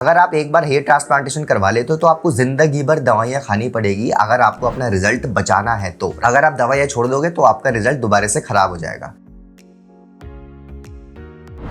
अगर आप एक बार हेयर ट्रांसप्लांटेशन करवा लेते हो तो आपको जिंदगी भर दवाइयाँ खानी पड़ेगी अगर आपको अपना रिजल्ट बचाना है तो। अगर आप दवाइयाँ छोड़ दोगे तो आपका रिजल्ट दोबारा से खराब हो जाएगा।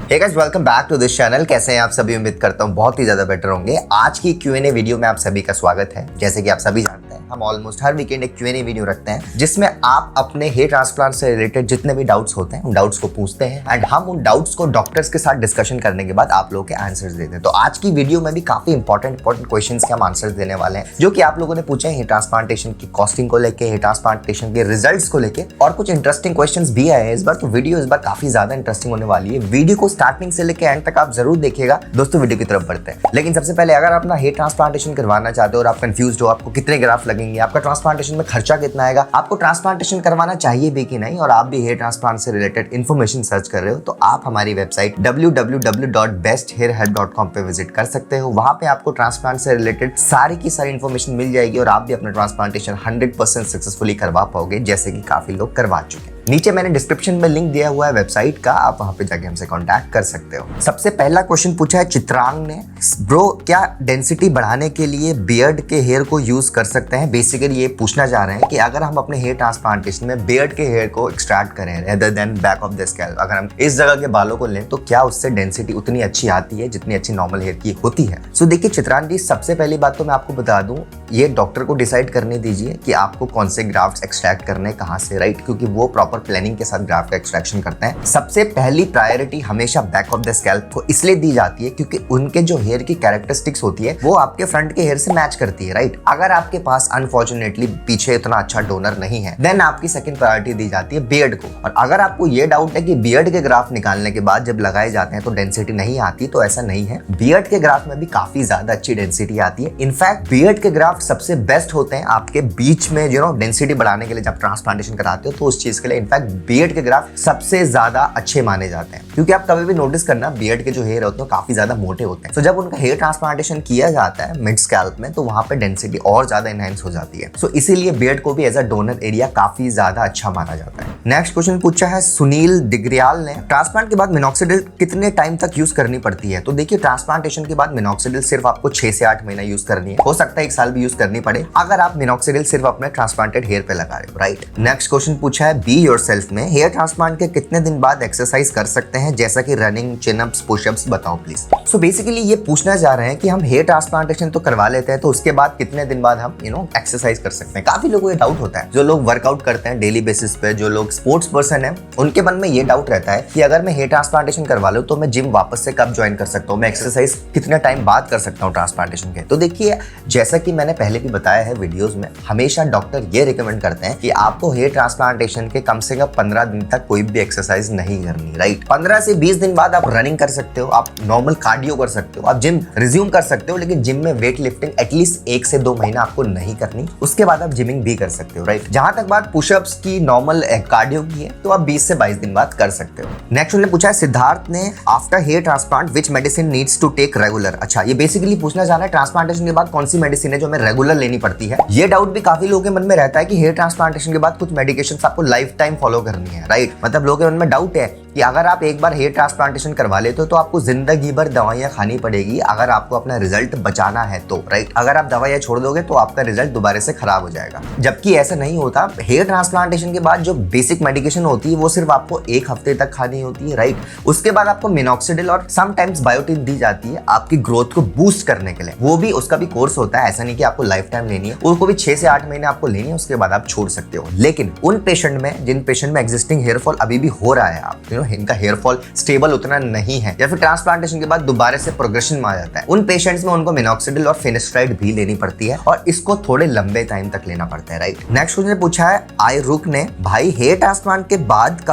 Hey guys, welcome back to this channel. कैसे हैं आप सभी? उम्मीद करता हूँ बहुत ही ज्यादा बेटर होंगे। आज की Q&A वीडियो में आप सभी का स्वागत है। जैसे कि आप सभी जानते हैं, हम ऑलमोस्ट हर वीकेंड एक Q&A वीडियो रखते हैं जिसमें आप अपने हेयर ट्रांसप्लांट से रिलेटेड जितने भी डाउट्स होते हैं उन डाउट्स को पूछते हैं एंड हम उन डाउट्स को डॉक्टर्स के साथ डिस्कशन करने के बाद आप लोगों के आंसर्स देते हैं। तो आज की वीडियो में भी काफी इंपॉर्टेंट क्वेश्चंस के हम आंसर्स देने वाले हैं जो कि आप लोगों ने पूछे हैं हेयर ट्रांसप्लांटेशन की कॉस्टिंग को लेकर, हेयर ट्रांसप्लांटेशन के रिजल्ट्स को लेकर, और कुछ इंटरेस्टिंग क्वेश्चंस भी आए हैं इस बार। तो वीडियो इस बार काफी ज्यादा इंटरेस्टिंग होने वाली है। वीडियो को स्टार्टिंग से लेकर एंड तक आप जरूर देखिएगा। दोस्तों वीडियो की तरफ बढ़ते हैं, लेकिन सबसे पहले अगर आप अपना हेयर ट्रांसप्लांटेशन करवाना चाहते हो और आप कंफ्यूज्ड हो, आपको कितने ग्राफ्ट लगेंगे, आपका ट्रांसप्लांटेशन में खर्चा कितना आएगा, आपको ट्रांसप्लांटेशन करवाना चाहिए भी कि नहीं, और आप भी हेयर ट्रांसप्लांट से रिलेटेड इन्फॉर्मेशन सर्च कर रहे हो, तो आप हमारी वेबसाइट www.besthairhelp.com पे विजिट कर सकते हो। वहां पे आपको ट्रांसप्लांट से रिलेटेड सारी की सारी इन्फॉर्मेशन मिल जाएगी और आप भी अपना ट्रांसप्लांटेशन 100% सक्सेसफुली करवा पाओगे, जैसे कि काफी लोग करवा चुके हैं। नीचे मैंने डिस्क्रिप्शन में लिंक दिया हुआ है वेबसाइट का, आप वहां पे जाके हमसे कांटेक्ट कर सकते हो। सबसे पहला क्वेश्चन पूछा है चित्रांग ने, ब्रो क्या डेंसिटी बढ़ाने के लिए बियर्ड के हेयर को यूज कर सकते हैं? बेसिकली ये पूछना चाह रहे हैं कि अगर हम अपने हेयर ट्रांसप्लांटेशन में बियर्ड के हेयर को एक्सट्रैक्ट करें rather than back of the scalp, अगर हम इस जगह के बालों को लें तो क्या उससे डेंसिटी उतनी अच्छी आती है जितनी अच्छी नॉर्मल हेयर की होती है? सो देखिए चित्रांग जी, सबसे पहली बात तो मैं आपको बता दूं, ये डॉक्टर को डिसाइड करने दीजिए कि आपको कौन से ग्राफ्ट एक्सट्रैक्ट करने कहां से, राइट? क्योंकि वो प्रॉपर प्लानिंग के साथ ग्राफ्ट का एक्सट्रैक्शन करते हैं। सबसे पहली प्रायोरिटी हमेशा बैक ऑफ द स्कैल्प को इसलिए दी जाती है क्योंकि उनके जो हेयर की कैरेक्टरिस्टिक्स होती है वो आपके फ्रंट के हेयर से मैच करती है, राइट? अगर आपके पास अनफॉर्चुनेटली पीछे इतना अच्छा डोनर नहीं है, देन आपकी सेकंड प्रायोरिटी दी जाती है बियर्ड को। और अगर आपको ये डाउट है कि बियर्ड के ग्राफ्ट निकालने के बाद जब लगाए जाते हैं तो डेंसिटी नहीं आती, तो ऐसा नहीं है। बियर्ड के ग्राफ्ट में भी काफी ज्यादा अच्छी डेंसिटी आती है। इनफैक्ट बियर्ड के ग्राफ्ट सबसे बेस्ट होते हैं आपके बीच में डेंसिटी बढ़ाने के लिए। जब ट्रांसप्लांटेशन कराते हो तो उस चीज के लिए इनफैक्ट बियर्ड के ग्राफ्ट सबसे ज्यादा अच्छे माने जाते हैं, क्योंकि आप कभी भी नोटिस करना बियर्ड के जो हेयर होते हैं काफी ज्यादा मोटे होते हैं। तो जब उनका हेयर ट्रांसप्लांटेशन किया जाता है मिड स्कैल्प में तो वहां पे डेंसिटी और ज्यादा एनहांस हो जाती है। सो इसीलिए बियर्ड को भी एज अ डोनर एरिया काफी ज्यादा अच्छा माना जाता है। नेक्स्ट क्वेश्चन पूछा है सुनील दिग्रियाल ने, ट्रांसप्लांट के बाद मिनॉक्सिडिल कितने टाइम तक यूज करनी पड़ती है? तो देखिए ट्रांसप्लांटेशन के बाद मिनॉक्सिडिल सिर्फ आपको 6 से 8 महीना यूज करनी है, हो सकता है 1 साल भी यूज करनी पड़े अगर आप मिनॉक्सिडिल सिर्फ अपने ट्रांसप्लांटेड हेयर पे लगा रहे हो, राइट? नेक्स्ट क्वेश्चन पूछा है बी योरसेल्फ में, हेयर ट्रांसप्लांट के कितने दिन बाद एक्सरसाइज कर सकते हैं जैसा कि रनिंग, चिनअप्स, पुशअप्स, बताओ प्लीज। सो बेसिकली ये पूछना चाह रहे हैं कि हम हेयर ट्रांसप्लांटेशन तो करवा लेते हैं तो उसके बाद कितने दिन बाद हम एक्सरसाइज कर सकते हैं। काफी लोगों को ये डाउट होता है, जो लोग वर्कआउट करते हैं डेली बेसिस पे, जो लोग स्पोर्ट्स पर्सन है, उनके मन में ये डाउट रहता है कि अगर मैं हेयर ट्रांसप्लांटेशन करवा लूं तो मैं जिम वापस से कब ज्वाइन कर सकता हूं, मैं एक्सरसाइज कितने टाइम बाद कर सकता हूं ट्रांसप्लांटेशन के। तो देखिए जैसा कि मैंने पहले भी बताया है वीडियोस में, हमेशा डॉक्टर ये रिकमेंड करते हैं कि आपको हेयर ट्रांसप्लांटेशन के कम से कम 15 दिन तक कोई भी एक्सरसाइज नहीं करनी, राइट? 15 से 20 दिन बाद आप रनिंग कर सकते हो, आप नॉर्मल कार्डियो कर सकते हो, आप जिम रिज्यूम कर सकते हो, लेकिन जिम में वेट लिफ्टिंग एटलीस्ट 1 से 2 महीना आपको नहीं करनी। उसके बाद आप जिमिंग भी कर सकते हो, राइट? जहां तक बात पुशअप्स की, नॉर्मल कार्डियो की है, तो आप 20 से 22 दिन बाद कर सकते हो। नेक्स्ट उन्होंने पूछा है सिद्धार्थ ने, after hair transplant which medicine needs to take regular? अच्छा, ये बेसिकली पूछना चाह रहा है ट्रांसप्लांटेशन के बाद कौन सी मेडिसिन है जो हमें रेगुलर लेनी पड़ती है। ये डाउट भी काफी लोगों के मन में रहता है कि हेयर ट्रांसप्लांटेशन के बाद कुछ मेडिकेशन आपको लाइफ टाइम फॉलो करनी है, राइट? मतलब लोगों के मन में डाउट है कि अगर आप एक बार हेयर ट्रांसप्लांटेशन करवा लेते हो तो आपको जिंदगी भर दवाइयां खानी पड़ेगी अगर आपको अपना रिजल्ट बचाना है तो, राइट? अगर आप दवाइयां छोड़ दोगे तो आपका रिजल्ट दोबारा से खराब हो जाएगा, जबकि ऐसा नहीं होता। हेयर ट्रांसप्लांटेशन के बाद जो बेसिक मेडिकेशन होती है वो सिर्फ आपको 1 हफ्ते तक खानी होती है, राइट? उसके बाद आपको मिनॉक्सिडिल और समटाइम्स बायोटिन दी जाती है आपकी ग्रोथ को बूस्ट करने के लिए। वो भी उसका भी कोर्स होता है, ऐसा नहीं कि आपको लाइफ टाइम लेनी है, उसको भी 6 से 8 महीने आपको लेनी है, उसके बाद आप छोड़ सकते हो। लेकिन उन पेशेंट में, जिन पेशेंट में एग्जिस्टिंग हेयर फॉल अभी भी हो रहा है, आप इनका हेयर फॉल स्टेबल उतना नहीं है या फिर ट्रांसप्लांटेशन के बाद दोबारा से प्रोग्रेशन में आ जाता है, उन पेशेंट्स में उनको मिनॉक्सिडिल और फिनेस्ट्राइड भी लेनी पड़ती है और इसको थोड़े लंबे टाइम तक लेना पड़ता है, राइट? नेक्स्ट उन्होंने पूछा है आई रुक ने, भाई हेयर ट्रांसप्लांट के बाद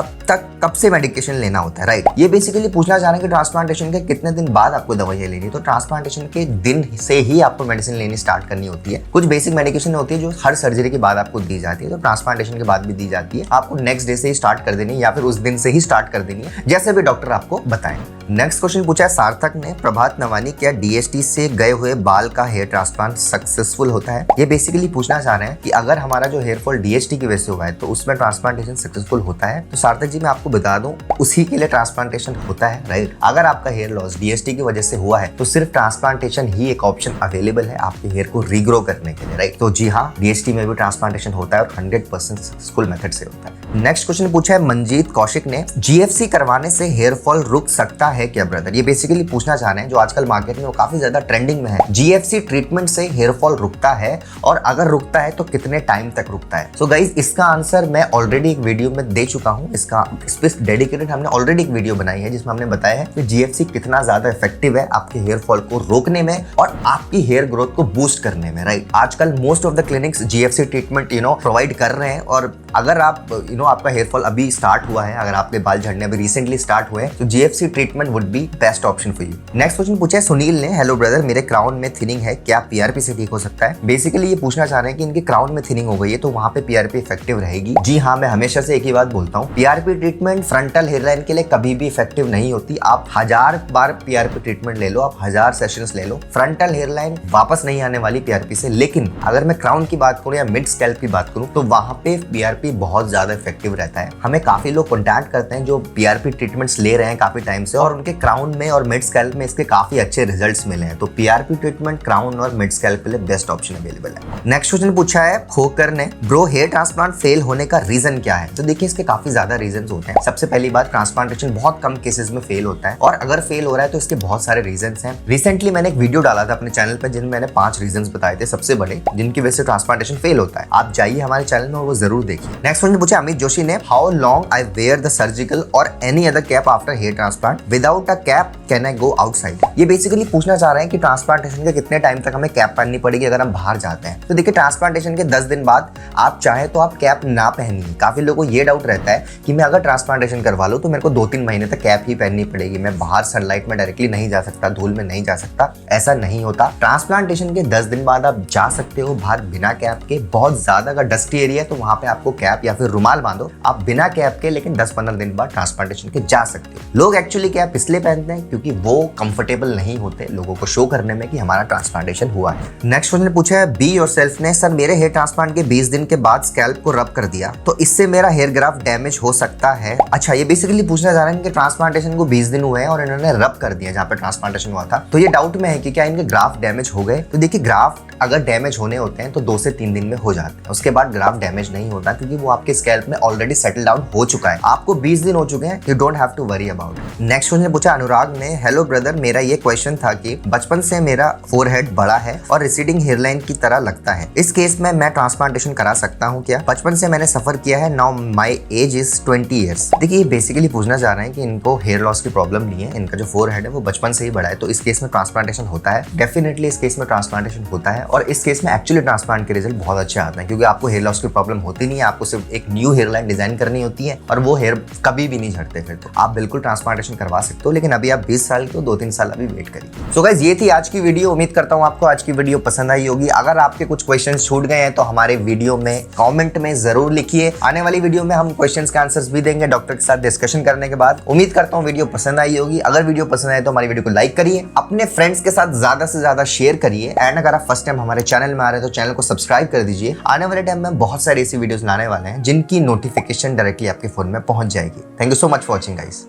कब से मेडिकेशन लेना होता है, राइट? ये बेसिकली पूछना चाह रहे हैं कि ट्रांसप्लांटेशन के कितने दिन बाद आपको दवाइयां लेनी। तो ट्रांसप्लांटेशन के दिन से ही आपको मेडिसिन लेनी स्टार्ट करनी होती है। कुछ बेसिक मेडिकेशन होती है जो हर सर्जरी के बाद आपको दी जाती है, तो ट्रांसप्लांटेशन के बाद भी दी जाती है। आपको नेक्स्ट डे से ही स्टार्ट कर देनी या फिर उस दिन से ही स्टार्ट कर देनी है, जैसे भी डॉक्टर आपको बताएं। नेक्स्ट क्वेश्चन पूछा है सार्थक ने, प्रभात नवानी, क्या डीएसटी से गए हुए बाल का हेयर ट्रांसप्लांट सक्सेसफुल होता है? ये बेसिकली पूछना चाह रहे हैं कि अगर हमारा जो हेयर फॉल डीएसटी की वजह से हुआ है तो उसमें ट्रांसप्लांटेशन सक्सेसफुल होता है। तो सार्थक जी मैं आपको बता दूं, उसी के लिए ट्रांसप्लांटेशन होता है, राइट। अगर आपका हेयर लॉस डीएसटी की वजह से हुआ है तो सिर्फ ट्रांसप्लांटेशन ही एक ऑप्शन अवेलेबल है आपके हेयर को रीग्रो करने के लिए, राइट। तो जी हाँ, डीएसटी में भी ट्रांसप्लांटेशन होता है और 100% सक्सेसफुल मेथड से होता है। नेक्स्ट क्वेश्चन पूछा है मंजीत कौशिक ने, जीएफसी करवाने से हेयर फॉल रुक सकता है क्या ब्रदर? ये बेसिकली पूछना चाह रहे हैं, जो आजकल मार्केट में वो काफी ज्यादा ट्रेंडिंग में है, जीएफसी ट्रीटमेंट से हेयर फॉल रुकता है और अगर रुकता है तो कितने टाइम तक रुकता है? सो गाइस, इसका आंसर मैं ऑलरेडी एक वीडियो में दे चुका हूं। इसका इस पे डेडिकेटेड हमने ऑलरेडी एक वीडियो बनाई है जिसमें हमने बताया है कि जीएफसी कितना ज्यादा इफेक्टिव है आपके हेयर फॉल को रोकने में और आपकी हेयर ग्रोथ को बूस्ट करने में, राइट। आजकल most of the clinics GFC treatment provide कर रहे हैं और अगर आप आपका हेयर फॉल अभी स्टार्ट हुआ है, अगर आपके बाल झड़ने अभी रिसेंटली स्टार्ट हुए हैं, तो GFC treatment would be best option for you. Next question पूछा है सुनील ने, हेलो ब्रदर, मेरे क्राउन में थिनिंग है, क्या पीआरपी से ठीक हो सकता है? बेसिकली ये पूछना चाह रहे हैं कि इनके क्राउन में थिनिंग हो गई है तो वहां पे पीआरपी इफेक्टिव रहेगी। जी हाँ, मैं हमेशा से एक ही बात बोलता हूँ, पीआरपी ट्रीटमेंट फ्रंटल हेयरलाइन के लिए कभी भी इफेक्टिव नहीं होती। आप 1000 बार पीआरपी ट्रीटमेंट ले लो, आप 1000 सेशंस ले लो, फ्रंटल हेयरलाइन वापस नहीं आने वाली पीआरपी से। लेकिन अगर मैं क्राउन की बात करूं या मिड स्कैल्प की बात करूं तो वहां पे पीआरपी बहुत ज्यादा इफेक्टिव रहता है। हमें काफी लोग कॉन्टैक्ट करते हैं जो पीआरपी ट्रीटमेंट्स ले रहे हैं काफी टाइम से और उनके क्राउन में और मिड स्कैल्प में इसके काफी अच्छे रिजल्ट्स मिले हैं। तो पीआरपी ट्रीटमेंट क्राउन और मिड स्कैल्प के लिए बेस्ट ऑप्शन अवेलेबल है। नेक्स्ट क्वेश्चन पूछा है खोकर ने, ब्रो हेयर ट्रांसप्लांट फेल होने का रीजन क्या है? तो देखिए, इसके काफी ज्यादा रीजन होते हैं। सबसे पहली बात, ट्रांसप्लांटेशन बहुत कम केसेस में फेल होता है और अगर फेल हो रहा है तो इसके बहुत सारे रीजंस हैं। रिसेंटली मैंने एक वीडियो डाला था अपने चैनल पर जिनमें मैंने 5 रीजंस बताए थे सबसे बड़े जिनकी वजह से ट्रांसप्लांटेशन फेल होता है। आप जाइए हमारे चैनल में और वो जरूर देखिए। नेक्स्ट क्वेश्चन पूछा अमित जोशी ने, how long I wear the surgical और any other cap after hair transplant, without a cap can I go outside? ये बेसिकली पूछना चाह रहे हैं कि ट्रांसप्लांटेशन के कितने टाइम तक हमें कैप पहननी पड़ेगी अगर हम बाहर जाते हैं। तो देखिए, ट्रांसप्लांटेशन के 10 दिन बाद आप चाहे तो आप कैप ना पहनिए। काफी लोगों को ये डाउट रहता है कि मैं अगर ट्रांसप्लांटेशन करवा लूं तो मेरे को 2-3 महीने तक कैप ही पहननी पड़ेगी, मैं बाहर सनलाइट में डायरेक्टली नहीं जा सकता, धूल में नहीं जा सकता। ऐसा नहीं होता। ट्रांसप्लांटेशन के 10 दिन बाद आप जा सकते हो बाहर बिना कैप के। बहुत ज्यादा अगर डस्टी एरिया है तो वहां पे आपको कैप या फिर रुमाल बांधो, आप बिना कैप के लेकिन 10-15 दिन बाद ट्रांसप्लांटेशन के जा सकते हो। लोग एक्चुअली कैप इसलिए पहनते हैं क्योंकि वो कंफर्टेबल नहीं होते लोगों को शो करने में कि हमारा ट्रांसप्लांटेशन हुआ है। नेक्स्ट क्वेश्चन पूछा है बी योरसेल्फ ने, सर मेरे हेयर ट्रांसप्लांट के 20 दिन के बाद स्कैल्प को रब कर दिया तो इससे मेरा हेयर ग्राफ्ट डैमेज हो सकता है? अच्छा, ये बेसिकली पूछना चाह रहे हैं कि ट्रांसप्लांटेशन को 20 दिन हुए हैं और इन्होंने रब कर दिया जहाँ पे ट्रांसप्लांटेशन हुआ था, तो ये डाउट में है कि क्या इनके ग्राफ्ट डैमेज हो गए। तो देखिए, ग्राफ्ट अगर डैमेज होने होते हैं तो 2 से 3 दिन में हो जाते हैं, उसके बाद ग्राफ्ट डैमेज नहीं होता क्योंकि वो आपके स्कैल्प में ऑलरेडी सेटल डाउन हो चुका है। आपको 20 दिन हो चुके हैं, you don't have to worry about it. Next question पूछा अनुराग ने, हेलो ब्रदर, मेरा ये क्वेश्चन था कि बचपन से मेरा फोरहेड बड़ा है और रिसीडिंग हेयरलाइन की तरह लगता है, इस केस में मैं ट्रांसप्लांटेशन करा सकता हूँ क्या? बचपन से मैंने सफर किया है, now my age is 20 years. देखिए, ये बेसिकली पूछना चाह रहे हैं कि इनको हेयर लॉस की प्रॉब्लम नहीं है, इनका जो फोरहेड है वो बचपन से ही बड़ा है, तो इस केस में ट्रांसप्लांटेशन होता है। डेफिनेटली इस केस में ट्रांसप्लांटेशन होता है और इस केस में एक्चुअली ट्रांसप्लांट के रिजल्ट बहुत अच्छे आते हैं क्योंकि आपको हेयर लॉस की प्रॉब्लम होती नहीं है, आपको सिर्फ एक न्यू हेयर लाइन डिजाइन करनी होती है और वो हेयर कभी भी नहीं झड़ते। फिर तो आप बिल्कुल ट्रांसप्लांटेशन करवा सकते हो, लेकिन अभी आप 20 साल के हो, 2-3 साल अभी वेट करिए। सो गाइस, ये थी आज की वीडियो। उम्मीद करता हूँ आपको आज की वीडियो पसंद आई होगी। अगर आपके कुछ क्वेश्चंस छूट गए हैं तो हमारे वीडियो में कमेंट में जरूर लिखिए। आने वाली वीडियो में हम क्वेश्चंस के आंसर्स भी देंगे डॉक्टर के साथ डिस्कशन करने के बाद। उम्मीद करता हूँ वीडियो पसंद आई होगी। अगर वीडियो पसंद आए तो हमारी वीडियो को लाइक करिए, अपने फ्रेंड्स के साथ ज्यादा से ज्यादा शेयर करिए एंड अगर आप फर्स्ट टाइम हमारे चैनल में आ रहे हैं तो चैनल को सब्सक्राइब कर दीजिए। आने वाले टाइम में बहुत सारी ऐसी वीडियोस लाने वाले हैं जिनकी नोटिफिकेशन डायरेक्टली आपके फोन में पहुंच जाएगी। Thank you so much for watching guys.